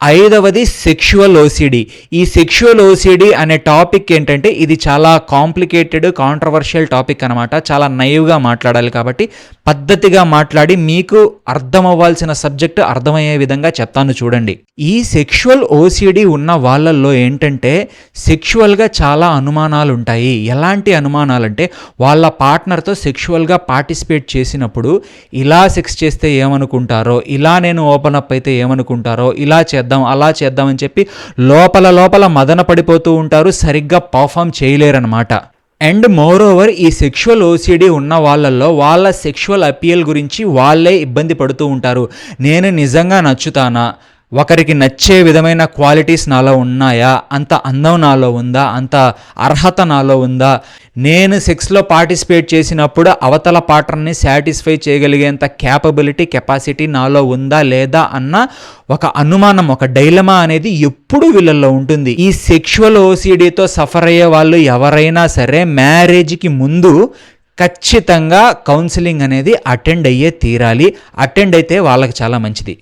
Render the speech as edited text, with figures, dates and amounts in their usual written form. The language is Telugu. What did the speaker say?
ఐదవది సెక్షువల్ ఓసిడి. ఈ సెక్షువల్ ఓసిడి అనే టాపిక్ ఏంటంటే ఇది చాలా కాంప్లికేటెడ్, కాంట్రవర్షియల్ టాపిక్ అనమాట. చాలా నైవ్గా మాట్లాడాలి కాబట్టి పద్ధతిగా మాట్లాడి మీకు అర్థమవ్వాల్సిన సబ్జెక్ట్ అర్థమయ్యే విధంగా చెప్తాను చూడండి. ఈ సెక్షువల్ ఓసిడి ఉన్న వాళ్ళల్లో ఏంటంటే సెక్షువల్గా చాలా అనుమానాలు ఉంటాయి. ఎలాంటి అనుమానాలంటే వాళ్ళ పార్ట్నర్తో సెక్షువల్గా పార్టిసిపేట్ చేసినప్పుడు ఇలా సెక్స్ చేస్తే ఏమనుకుంటారో, ఇలా నేను ఓపెన్ అప్ అయితే ఏమనుకుంటారో, ఇలా చేద్దాం అలా చేద్దాం అని చెప్పి లోపల మదన పడిపోతూ ఉంటారు. సరిగ్గా పర్ఫామ్ చేయలేరనమాట. అండ్ మోర్ ఓవర్ ఈ సెక్షువల్ ఓసిడి ఉన్న వాళ్ళల్లో వాళ్ళ సెక్షువల్ అపీల్ గురించి వాళ్ళే ఇబ్బంది పడుతూ ఉంటారు. నేను నిజంగా నచ్చుతానా, ఒకరికి నచ్చే విధమైన క్వాలిటీస్ నాలో ఉన్నాయా, అంత అందం నాలో ఉందా, అంత అర్హత నాలో ఉందా, నేను సెక్స్లో పార్టిసిపేట్ చేసినప్పుడు అవతల పార్ట్నర్ని సాటిస్ఫై చేయగలిగేంత కెపాసిటీ నాలో ఉందా లేదా అన్న ఒక అనుమానం, ఒక డైలమా అనేది ఎప్పుడూ వీళ్ళల్లో ఉంటుంది. ఈ సెక్షువల్ ఓసిడితో సఫర్ అయ్యే వాళ్ళు ఎవరైనా సరే మ్యారేజ్కి ముందు ఖచ్చితంగా కౌన్సిలింగ్ అనేది అటెండ్ అయ్యే తీరాలి. అటెండ్ అయితే వాళ్ళకి చాలా మంచిది.